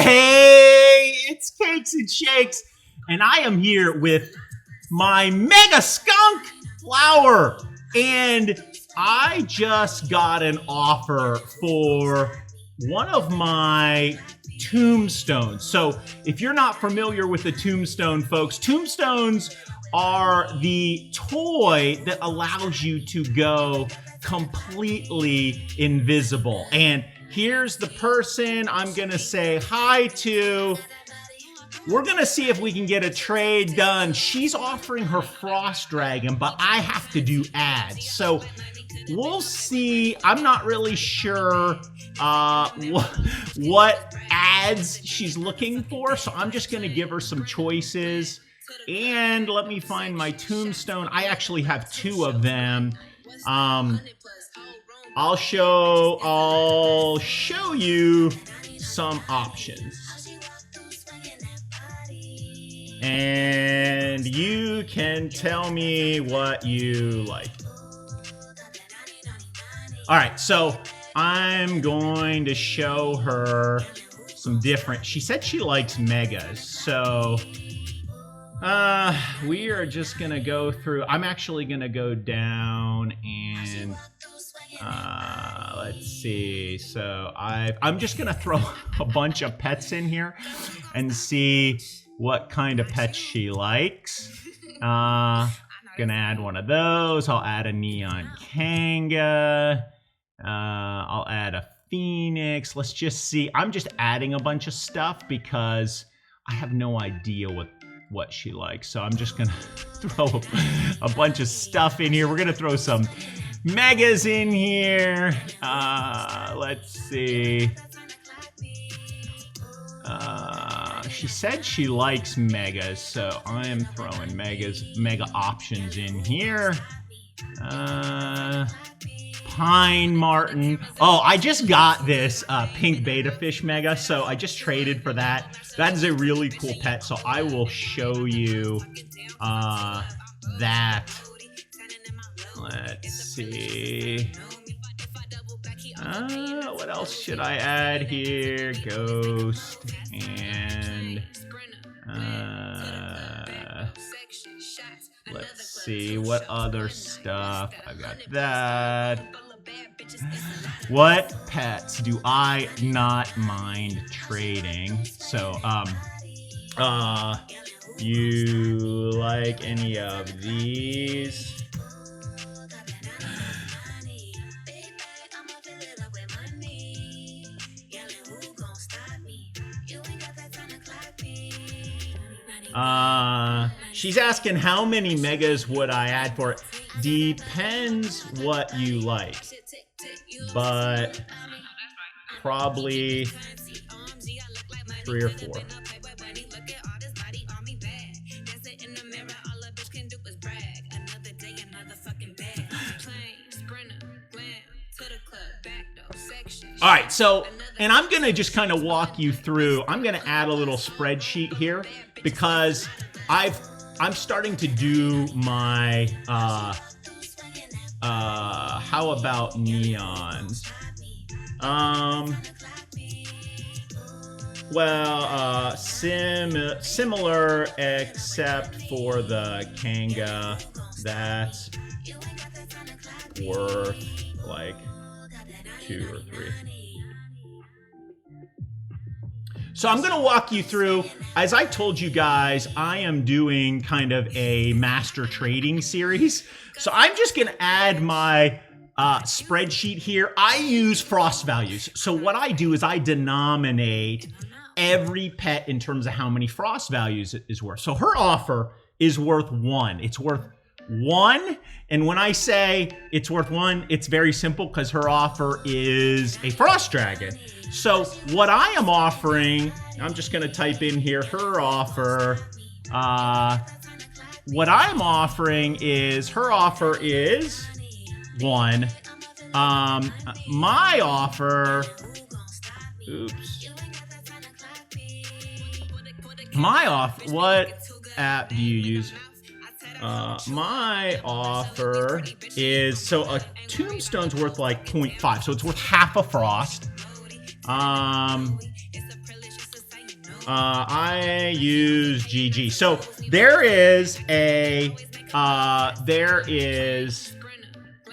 Hey, it's Cakes and Shakes, and I am here with my mega skunk flower, and I just got an offer for one of my tombstones. So if you're not familiar with the tombstone, folks, tombstones are the toy that allows you to go completely invisible. And here's the person I'm gonna say hi to. We're gonna see if we can get a trade done. She's offering her frost dragon, but I have to do ads. So we'll see. I'm not really sure what ads she's looking for. So I'm just gonna give her some choices. And let me find my tombstone. I actually have two of them. I'll show you some options. And you can tell me what you like. All right, so I'm going to show her some different. She said she likes megas, so we are just gonna go through. I'm actually gonna go down and let's see. So I'm just gonna throw a bunch of pets in here and see what kind of pets she likes. Gonna add one of those. I'll add a neon kanga. I'll add a phoenix. Let's just see. I'm just adding a bunch of stuff because I have no idea what she likes. So I'm just gonna throw a bunch of stuff in here. We're gonna throw some megas in here. Let's see. She said she likes megas, so I am throwing mega options in here. Pine martin. Oh, I just got this pink beta fish mega, so I just traded for that. That is a really cool pet, so I will show you that. Let's see. What else should I add here? Ghost and let's see what other stuff. I've got that. What pets do I not mind trading? So you like any of these? She's asking how many megas would I add for it. Depends what you like, but probably 3 or 4. All right, so, and I'm gonna just kind of walk you through. I'm gonna add a little spreadsheet here because I'm starting to do my how about neons? Well, similar except for the kanga. That's worth like 2 or 3. So I'm gonna walk you through, as I told you guys, I am doing kind of a master trading series. So I'm just gonna add my spreadsheet here. I use frost values. So what I do is I denominate every pet in terms of how many frost values it is worth. So her offer is worth 1. It's worth 1. And when I say it's worth 1, it's very simple because her offer is a frost dragon. So what I am offering, I'm just going to type in here her offer. What I'm offering is her offer is 1. My offer, oops. My offer, what app do you use? My offer is, so a tombstone's worth like 0.5, so it's worth half a frost. I use GG. So there is a there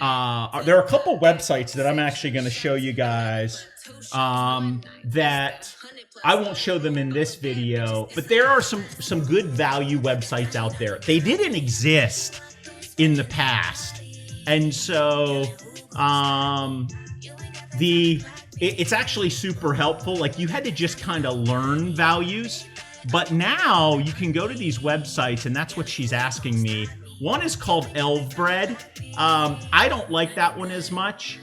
are a couple websites that I'm actually going to show you guys that I won't show them in this video, but there are some good value websites out there. They didn't exist in the past, and so it's actually super helpful. Like, you had to just kind of learn values, but now you can go to these websites, and that's what she's asking me. One is called Elvebread. I don't like that one as much.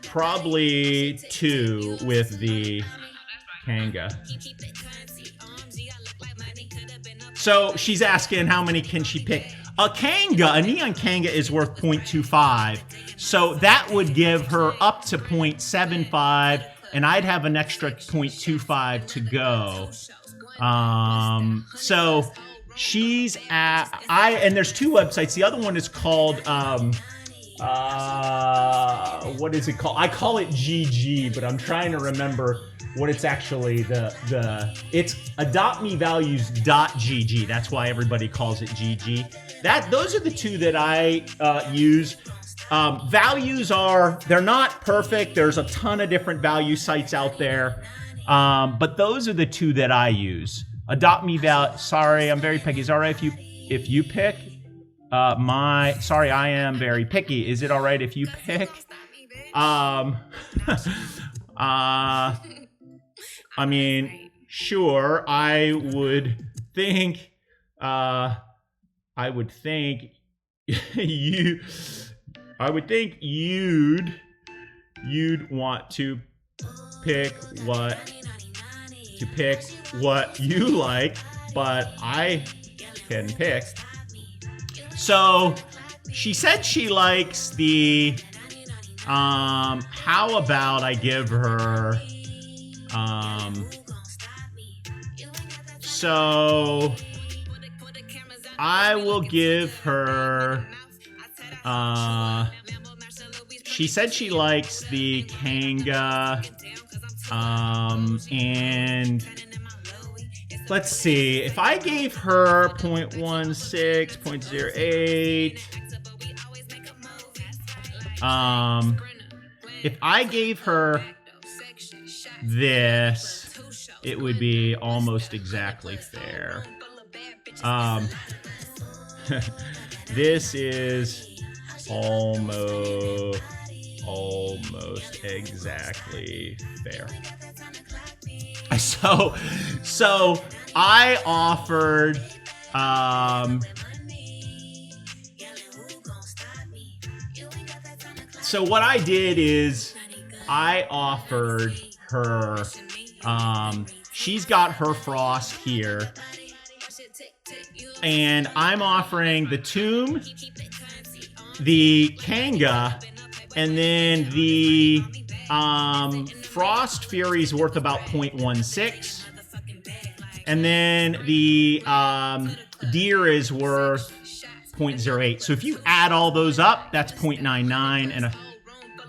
Probably 2 with the Kanga. So she's asking how many can she pick. A Kanga, a Neon Kanga is worth 0.25. So that would give her up to 0.75, and I'd have an extra 0.25 to go. So she's at, and there's 2 websites. The other one is called, what is it called? I call it GG, but I'm trying to remember what it's actually, it's adoptmevalues.gg. That's why everybody calls it GG. Those are the 2 that I use. Values they're not perfect. There's a ton of different value sites out there. But those are the 2 that I use. Sorry, I'm very picky. Is it all right if you pick? Sorry, I am very picky. Is it all right if you pick? I mean, sure, I would think you'd want to pick what you like, but I can pick. So she said she likes the how about I give her so I will give her she said she likes the Kanga, and let's see, if I gave her 0.16, 0.08, if I gave her this, it would be almost exactly fair. This is almost exactly fair. So I offered so what I did is I offered her she's got her frost here, and I'm offering the Tomb, the Kanga, and then the Frost Fury's worth about 0.16, and then the Deer is worth 0.08. So if you add all those up, that's 0.99. And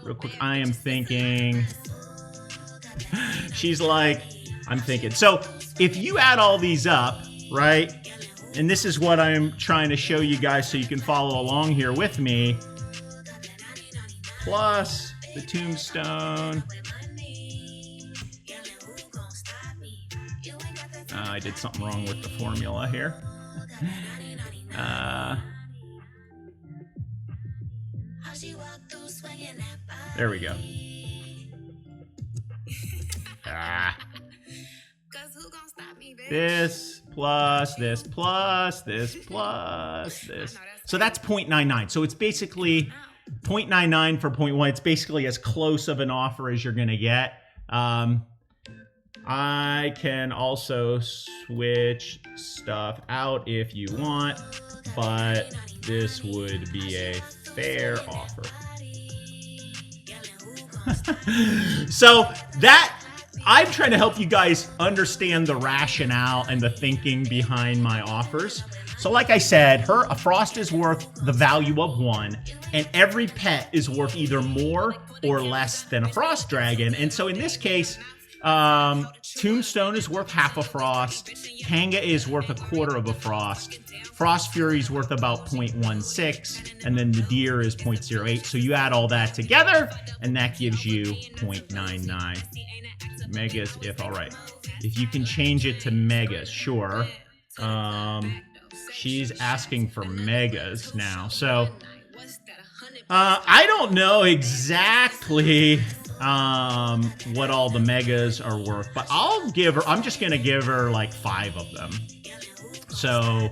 real quick, I am thinking. She's like, I'm thinking. So if you add all these up, right? And this is what I'm trying to show you guys so you can follow along here with me. Plus the Tombstone. I did something wrong with the formula here. There we go. This plus this plus this plus this. So that's 0.99. So it's basically 0.99 for 0.1. It's basically as close of an offer as you're going to get. I can also switch stuff out if you want, but this would be a fair offer. So that, I'm trying to help you guys understand the rationale and the thinking behind my offers. So So like I said, a frost is worth the value of 1, and every pet is worth either more or less than a frost dragon. And so in this case, Tombstone is worth half a frost, Kanga is worth a quarter of a frost, Frost Fury is worth about 0.16, and then the deer is 0.08. So you add all that together, and that gives you 0.99. Megas, all right. If you can change it to megas, sure. She's asking for megas now. So I don't know exactly what all the megas are worth, but I'm just gonna give her like 5 of them. So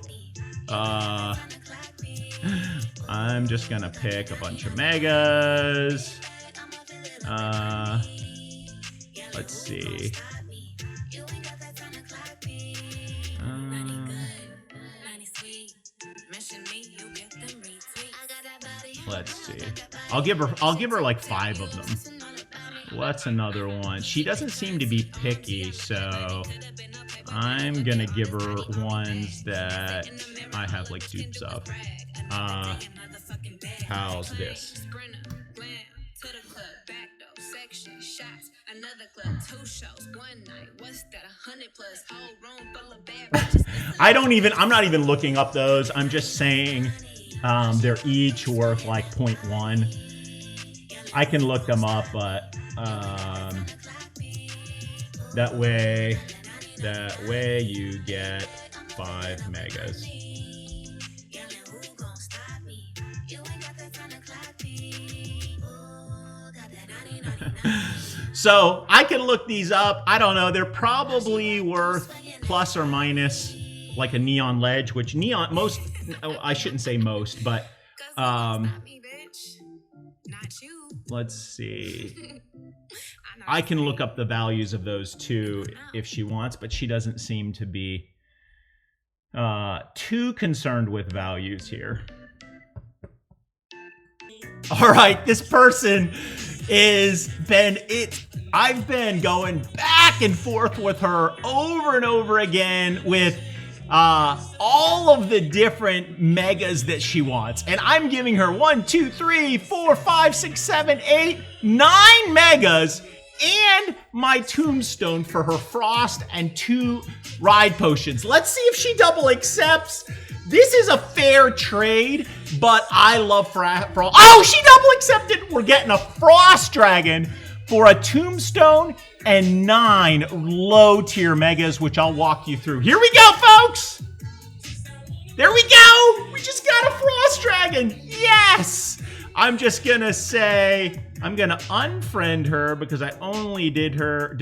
I'm just gonna pick a bunch of megas. Let's see. Let's see. I'll give her like 5 of them. What's another one? She doesn't seem to be picky, so I'm gonna give her ones that I have like dupes of. How's this? I'm not even looking up those. I'm just saying they're each worth like 0.1. I can look them up, but that way you get 5 megas. So I can look these up. I don't know. They're probably worth plus or minus like a neon ledge, which I shouldn't say most, but let's see. I can look up the values of those too if she wants, but she doesn't seem to be too concerned with values here. All right, this person I've been going back and forth with her over and over again with all of the different megas that she wants. And I'm giving her 1, 2, 3, 4, 5, 6, 7, 8, 9 megas and my Tombstone for her frost and 2 ride potions. Let's see if she double accepts. This is a fair trade, but I love frost. Oh, she double accepted. We're getting a frost dragon for a Tombstone and 9 low tier megas, which I'll walk you through. Here we go, folks. There we go. We just got a frost dragon. Yes. I'm just gonna say I'm gonna unfriend her because I only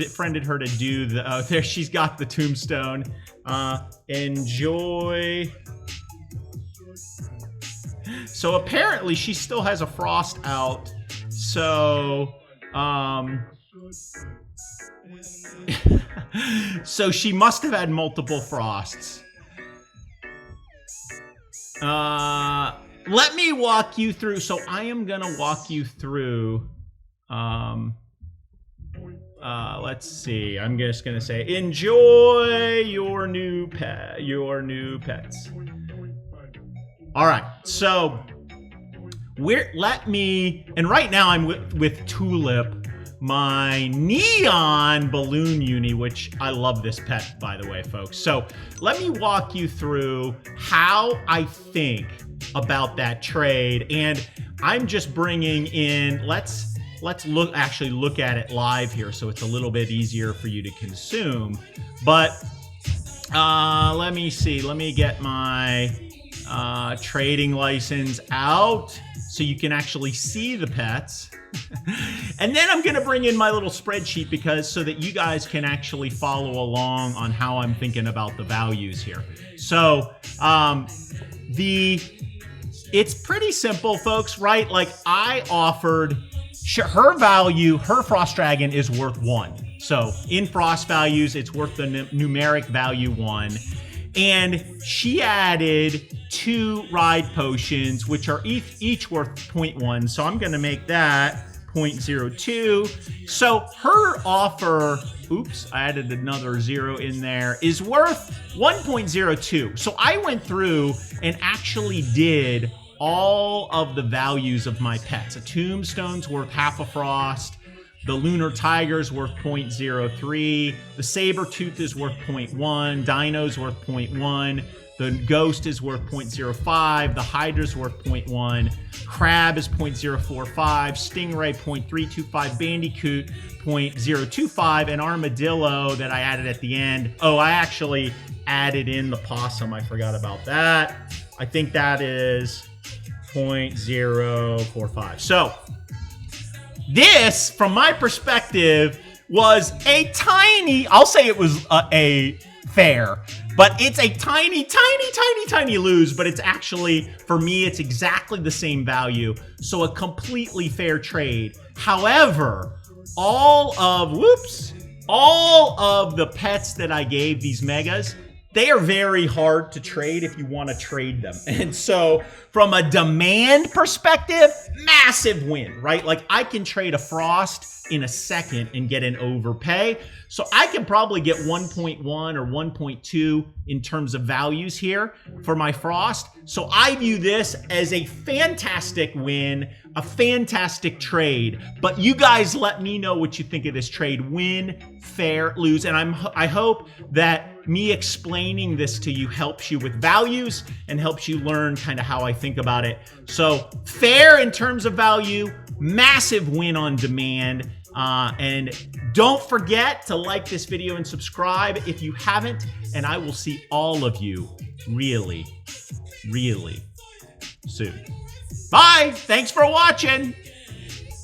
friended her to do the. There, she's got the Tombstone. Enjoy. So apparently she still has a frost out. So so she must have had multiple frosts. Let me walk you through. So I am gonna walk you through. Let's see. I'm just gonna say, enjoy your new pets. All right. So and right now I'm with Tulip, my neon balloon uni, which I love this pet, by the way, folks. So let me walk you through how I think about that trade, and I'm just bringing in. Let's actually look at it live here, so it's a little bit easier for you to consume. But let me see. Let me get my trading license out so you can actually see the pets. And then I'm going to bring in my little spreadsheet so that you guys can actually follow along on how I'm thinking about the values here. So it's pretty simple, folks, right? Like I offered her value, her frost dragon is worth 1. So in frost values, it's worth the numeric value 1. And she added 2 ride potions, which are each worth 0.1. So I'm going to make that 0.02. So her offer, oops, I added another 0 in there, is worth 1.02. So I went through and actually did all of the values of my pets. A tombstone's worth half a frost. The lunar tiger's worth 0.03. The saber tooth is worth 0.1. Dino's worth 0.1. The ghost is worth 0.05. The hydra's worth 0.1. Crab is 0.045. Stingray 0.325. Bandicoot 0.025. And armadillo that I added at the end. Oh, I actually added in the possum. I forgot about that. I think that is 0.045. So this, from my perspective, was a tiny, I'll say it was a fair, but it's a tiny lose, but it's actually, for me, it's exactly the same value. So a completely fair trade. However, all of the pets that I gave these megas, they are very hard to trade if you want to trade them. And so from a demand perspective, massive win, right? Like I can trade a Frost in a second and get an overpay. So I can probably get 1.1 or 1.2 in terms of values here for my Frost. So I view this as a fantastic win, a fantastic trade. But you guys let me know what you think of this trade. Win, fair, lose. And I hope that me explaining this to you helps you with values and helps you learn kind of how I think about it. So fair in terms of value, massive win on demand. And don't forget to like this video and subscribe if you haven't. And I will see all of you really, really soon. Bye. Thanks for watching.